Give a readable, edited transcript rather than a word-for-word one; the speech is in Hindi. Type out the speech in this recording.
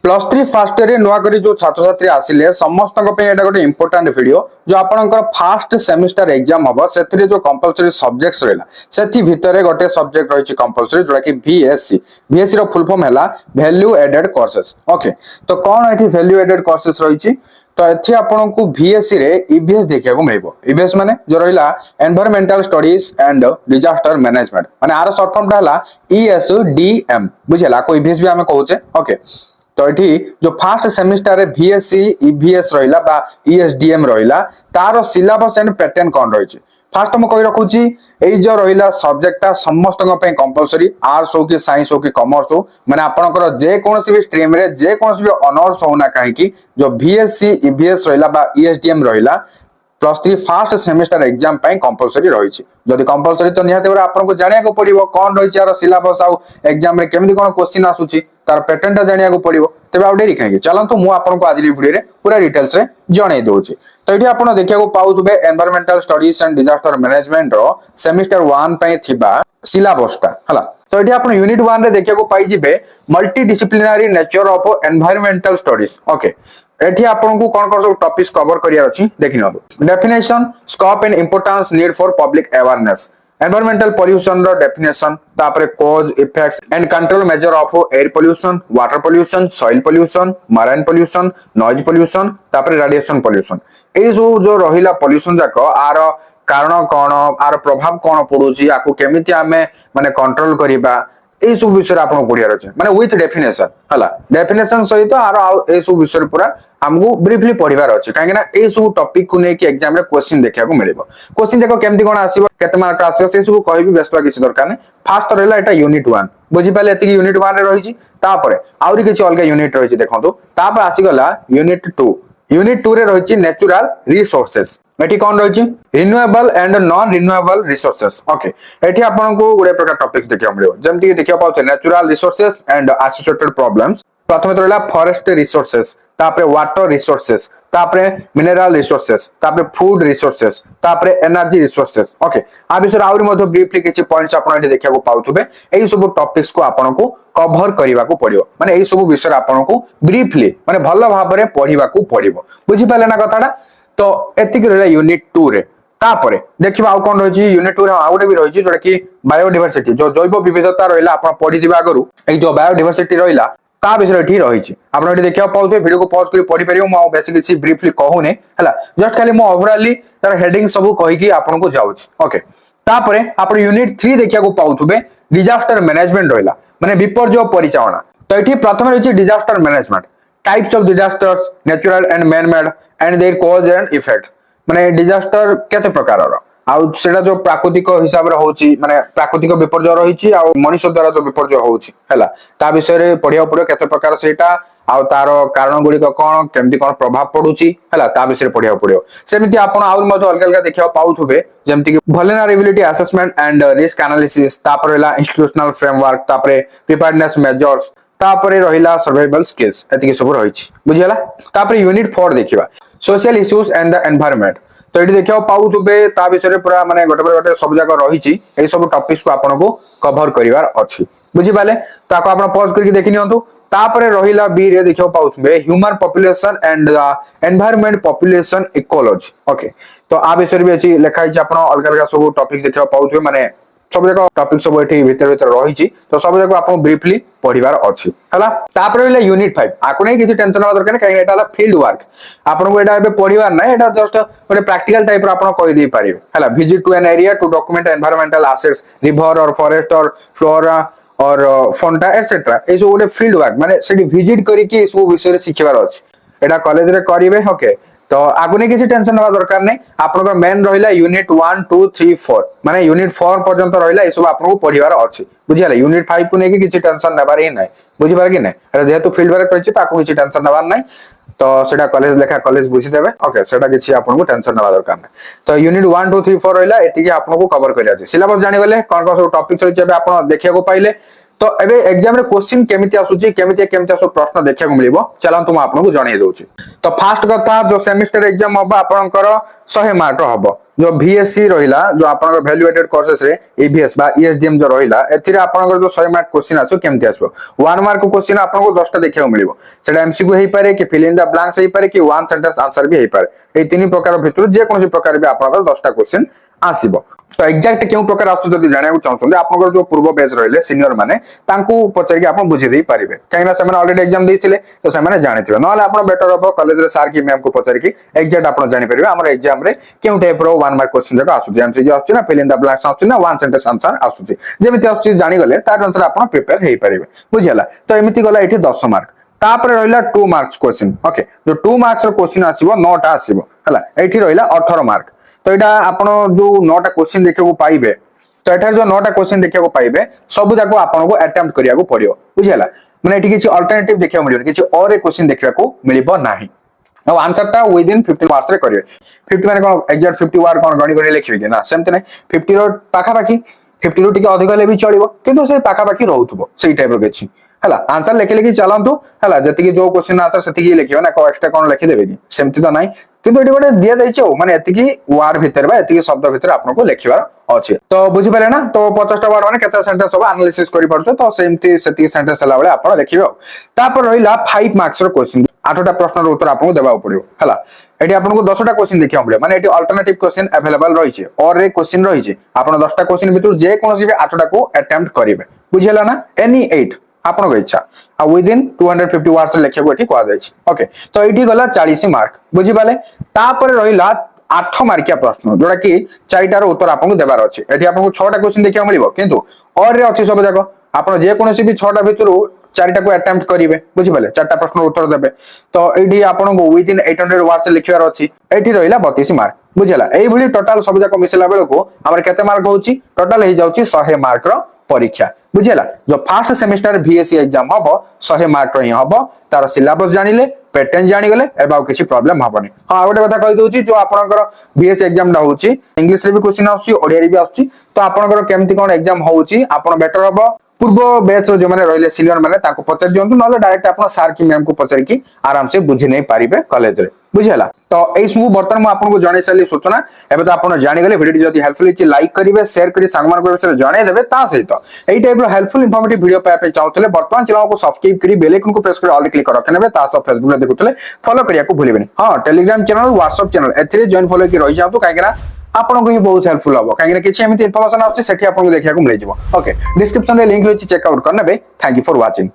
प्लस थ्री फास्ट इयर नुआ करी जो छात्र छात्री आसिले समस्त एटा गोटे इंपोर्टेंट वीडियो जो आपनकर फास्ट सेमिस्टर एग्जाम हम से जो कंपलसरी सब्जेक्ट्स रहा से भितर गोटे सब्जेक्ट रही कंपलसरी जोटा कि VSC VSC रो फुल फॉर्म है वैल्यू एडेड कोर्सेस। ओके तो कौन ये वैल्यू एडेड कोर्सेस रही तो एथि आपन को VSC रे EVS देखिया को मिलबो। EVS माने जो रहिला environmental studies and disaster management माने आर शॉर्ट फॉर्म हला ESDM बुझेला को EVS भी हमें कहूचे। ओके तो ये जो फास्ट सेमिस्टर रे VSC EVS रहिला बा ESDM रहिला तार सिलेबस एंड पैटर्न कौन रही फास्ट मैं कही रखुची ये जो रहा सब्जेक्टा समस्त कंपलसरी आर्ट्स हो कि साइंस हो कि कॉमर्स हो माने आपनकर जे कोनोसी भी स्ट्रीम रे जे कोनोसी भी ऑनर्स होना कहीं जो VSC EVS रहिला बा ESDM रहिला plus three fast semester exam compulsory रही जदि कंपलसरी तो निहाती भाव आपको जाना को पड़ो कौन रही यार सिलेबस आउ एग्जाम रे केमती कौन क्वेश्चन आसूची तार पैटर्न टा जाना को पड़ो तेज आ डेरी कहीं चलतु मुझे आपको आज वीडियो रे पूरा डिटेल्स रे जणाई दूची। तो ये आप देखा पाऊे environmental studies and disaster management रो सेमिस्टर 1 थिबा सिलेबसटा हला। तो ये आप यूनिट 1 रे देखा पाइबे multidisciplinary nature of environmental studies. Okay एठी आपन को कौन कौन सब टॉपिक्स कवर करिया अछि देखि नदो। Definition scope and importance need for public awareness environmental pollution रो डेफिनेशन तापरे cause effects and control measure of air pollution water pollution soil pollution marine pollution noise pollution तापरे रेडिएशन पोल्यूशन ए जो रहिला पोल्यूशन जाक आर कारण कौन आर प्रभाव कौन पड़ुची आकु केमिति आमे माने कंट्रोल करिबा ए सब विषय आपन पढियार अछि माने विथ डेफिनेशन हला डेफिनेशन सहित आर ए सब विषय पूरा हमको ब्रीफली पढिबार अछि काहे ना ए सब टॉपिक को नै कि एग्जाम रे क्वेश्चन देखिया को मिलिबो। क्वेश्चन देखो केमति कोन आसीबो केते मार्क आसीबो से सब कहबी व्यस्त किछि दरकार नै। फास्ट रहला एटा यूनिट 1 बुझि पाले एति यूनिट 1 रे रहिछि तापरे आउरी किछि अलगा यूनिट रहिछि देखंतु तापर आसी गला यूनिट 2 यूनिट 2 रे रहिछि नेचुरल रिसोर्सेस एठी कौन रही renewable and non renewable resources. Okay एठी आपन को गुडे प्रकार टॉपिक्स देखिया मिलिबो जेमति कि देखिया पाउते natural resources and associated problems प्रथमे तो रहला फॉरेस्ट रिसोर्सेस तापरे वाटर रिसोर्सेस तापरे मिनरल रिसोर्सेस तापरे फूड रिसोर्सेस तापरे एनर्जी रिसोर्सेस। ओके आ विषय आउरी मध्ये ब्रीफली किछि पॉइंट्स आपन एठी देखिया को पाउथुबे एई सब टॉपिक्स को आपन को कवर करिवा को पड़ियो माने एई सब विषय आपन को ब्रीफली माने भलो भाबरे पढिवा को पड़ियो बुझि पाले ना कथाडा। तो एतिक रहला यूनिट 2 रे तापरे देखिबा आ कोन रही यूनिट 2 रे आउटे भी रही जोटा कि बायोडायवर्सिटी जो जैव विविधता रहला आपण पढि दिबा आगरु ए जो बायोडायवर्सिटी रहला ता विषय एठी रही आपण एठी देखिबा पाउते वीडियो को पॉज करी पढि परियो म बेसिक किछि ब्रीफली कहूने हला जस्ट खाली म ओवरऑली तार हेडिंग सब कहि कि आपण को जाउछ। ओके तापरे आपण यूनिट 3 देखिया को पाउथुबे डिजास्टर मैनेजमेंट रहला माने विपर्जय परिचालना। तो एठी प्रथम रही disaster management types of disasters natural and man made and their cause and effect माने डिजास्टर केते प्रकार रो आउ सेटा जो प्राकृतिक हिसाब रे होची माने प्राकृतिक विपर्जय रहिछि आ मनुष्य द्वारा जो विपर्जय होची हैला ता विषय रे पढिया पड़ो केते प्रकार सेटा आ तार कारण गुडी कोन केमति कोन प्रभाव पडुची हैला ता विषय रे पढिया पड़ो। सेमिति आपण आउर मधे अलग अलग देखिया पाउथुबे जेमति कि vulnerability assessment and risk analysis तापर रहला इंस्टीट्यूशनल फ्रेमवर्क तापर प्रिपेयर्डनेस मेजर्स तापरे रहिला सर्वाइवल स्किल्स एतिकी सब रहिछि बुझियला। तापरे यूनिट 4 देखिबा social issues and the environment. तो एठी देखियो पाउथुबे ता विषय रे पूरा माने गोटे सब जगह रहिछि ए सब टॉपिक्स को आपन को कवर करिवार अछि बुझि पाले। तो आको आपन पॉज करके देखि नियंतु तापरे रहिला बी रे देखियो पाउथुबे human population and the environment population ecology. Okay तो आ विषय भी अछि लिखा छि आपन अलग अलग सब टॉपिक देखियो पाउथुबे माने सब जगह टॉपिक सब एठी भीतर रही तो सब जगह आपन ब्रीफली पढिबार अछि हला। तापर रहला यूनिट 5 आको नै किछि टेंशन होबा दरकार नै काहे एटा हला फील्ड वर्क आपन को एटा एबे पढिबार नै एटा जस्ट गोटे प्रैक्टिकल टाइप रो आपन कहि दे पारिबे हला visit to an area to document environmental assets river और फॉरेस्ट और फ्लोरा और फोंटा एटसेट्रा ए जो गोटे फील्ड वर्क माने सेठी विजिट करी कि सब विषय रे सिखिबार अछि एटा कॉलेज रे करिवे। ओके तो आगु नै किछि टेंशन होबा दरकार नै आपन को मेन रहिला यूनिट 1 2 3 4 माने यूनिट 4 पर्यंत रहिला ए सब आपन को पढिबार अछि बुझियाले। यूनिट 5 को नै कि किछि टेंशन नेबार ही नै बुझि पार कि नै एटा जेहेतु फील्ड वर्क करछि ताको किछि टेंशन नेबार नै तो सेटा कॉलेज लेखा कॉलेज बुझि देबे। ओके सेटा किछि आपन को टेंशन नेबा दरकार नै। तो यूनिट 1 2 3 4 रहिला एति कि आपन को कवर करिया अछि सिलेबस जानि गले कोन कोन सब टॉपिक रहि जेबे आपन देखिया को पाइले। तो एबे एग्जाम रे क्वेश्चन केमिति आसुची केमिति सब प्रश्न देखिया को मिलिबो चलंतु म आपन को जणाई दोछि। तो फास्ट कथा जो सेमिस्टर एग्जाम होबा आपनकर 100 मार्क रो होबो जो VSC रहिला जो आपन वैल्यूएटेड कोर्सेस रे EVS बा ESDM जो रहिला एथिरे आपन जो 100 मार्क क्वेश्चन आसो केमति आसो 1 मार्क क्वेश्चन आपन को 10 टा देखियो मिलिबो सेटा MCQ हेई पारे कि फिल इन द ब्लैंक्स हेई पारे कि वन सेंटेंस आंसर भी हेई पारे ए तीन प्रकार भितर जे कोनसी प्रकार भी आपन 10 टा क्वेश्चन आसीबो तो एक्जाक्ट केउ प्रकार आसु जदि जानिया चाहछन आपन जो पूर्व बैच रहिले सीनियर माने तांकू पचर के आपन बुझी देई पारिबे काइना से माने ऑलरेडी एग्जाम देथिले तो से माने जानिथिबे नले आपन बेटर हो कॉलेज रे सर की मैम को पचर की एक्जाक्ट आपन जानि परिबे हमर एग्जाम रे केउ टाइप रो 1 मार्क क्वेश्चन जक आसु MCQ आसु ना फिल इन द ब्लैंक्स आसु ना वन सेंटेंस आंसर आसु जेमिति आसु जानि गले तार अनुसार आपन प्रिपेयर हेई पारिबे बुझियला तो एमिति गला एठी 10 मार्क तापर रहिला 2 मार्क्स क्वेश्चन ओके जो 2 मार्क्स रो क्वेश्चन आसीबो 9 टा आसीबो हला एठी रहिला 18 मार्क तो एटा आपन जो 9 टा क्वेश्चन देखै को पाइबे तो एठार जो 9 टा क्वेश्चन देखै को पाइबे सब जाको आपन को अटेम्प्ट करिया को पड़ियो बुझियला माने एठी किछि अल्टरनेटिव देखै मिलियो किछि और एक क्वेश्चन देखै को मिलिबो नाही अब आंसर टा विद इन 15 मार्क्स रे करिवे 50 माने कोन एक्जेक्ट 50 वार कोन गणी गणी लिखिबे कि ना सेमते नै 50 रो पाखा पाखी 50 रो टिके अधिक ले भी चलिबो किंतु से पाखा पाखी रहउथबो सेही टाइप रो किछि हला आंसर लेखे लेखि चलंतु हला जति कि जो क्वेश्चन आंसर सेति कि लिखियो ना को एक्स्ट्रा कोन लिखि देबे कि सेमति तो नै किंतु एटी गोटे दिया जाइछो माने एति कि वर्ड भीतर बा एति कि शब्द भीतर आपन को लिखिबार अछि तो बुझि पाले ना तो 50 टा वर्ड माने केता सेंटेंस सब एनालिसिस करि पड़तो तो सेमति सेति सेंटेंस हला बेले आपन लिखिबो तापर रहिला 5 मार्क्स रो क्वेश्चन 8 टा प्रश्न रो उत्तर आपन को देबा पड़ियो हला एटी आपन को 10 टा क्वेश्चन देखियो मिले माने एटी अल्टरनेटिव क्वेश्चन अवेलेबल रही छे और रे क्वेश्चन रही छे आपन 10 टा क्वेश्चन भीतर जे कोनोसी भी 8 टा को अटेम्प्ट करिवे बुझियला ना एनी 8 आपन को इच्छा आ विद इन 250 वर्ड्स लिखिबो एठी कोआ जायछि ओके तो एठी गला 40 मार्क बुझि पाले तापर रहिला 8 मार्किया प्रश्न जोडा कि 4टार उत्तर आपन को देबार अछि एठी आपन को 6टा क्वेश्चन देखिया मिलिबो किंतु और रे अछि सब जाको आपन जे कोनोसी भी 6टा भितरु 4टा को अटेम्प्ट करिवे बुझि पाले 4टा प्रश्न उत्तर देबे तो एठी आपन को विद इन 800 वर्ड्स लिखिबार अछि एठी रहिला 32 मार्क बुझिला एई भली टोटल सब जाको मिसला बेल को हमर केते मार्क होउची टोटल हे जाउची 100 मार्क रो परीक्षा बुझिला जो फर्स्ट सेमेस्टर VSC एग्जाम हबो 100 मार्क रो हबो तार सिलेबस जानिले पैटर्न जानि गले एबा किछि प्रॉब्लम हबनी हां गोटे कथा कहि दोची जो आपनकर VSC एग्जाम डा होची इंग्लिश रे भी क्वेश्चन आउची ओडिया रे भी आउची तो आपनकर केमति कोन एग्जाम होउची आपन बेटर हबो पूर्व बैच रो जो माने रहले सीनियर माने ताको पचर दियंतु नले डायरेक्ट आपन सर की मैम को पचर की आराम से बुझि नै पारिबे कॉलेज रे बुझिला तो एई सब बर्तन म आपन को जणे साली सूचना एबे तो आपन जानि गले वीडियो जदी हेल्पफुल छि लाइक करिवे शेयर करि संगमान को विषय जणे देबे ता सहित एई टाइप रो हेल्पफुल इंफॉर्मेटिव वीडियो पाए पे चाहतले बर्तमान चैनल को सब्सक्राइब करि बेल आइकन को प्रेस करि ऑल क्लिक कर रखनेबे ता सब फेसबुक रे देखुतले फॉलो करिया को भूलिबेनी हां टेलीग्राम चैनल व्हाट्सएप चैनल एथिरे जॉइन फॉलो कि रहि जातु काहेकरा आपन को भी बहुत हेल्पफुल हो काहेकि किछि एमिति इंफॉर्मेशन आउछि सेठी आपन को देखिया को मिल जिवो ओके डिस्क्रिप्शन रे लिंक रहछि चेक आउट करनेबे थैंक यू फॉर वाचिंग।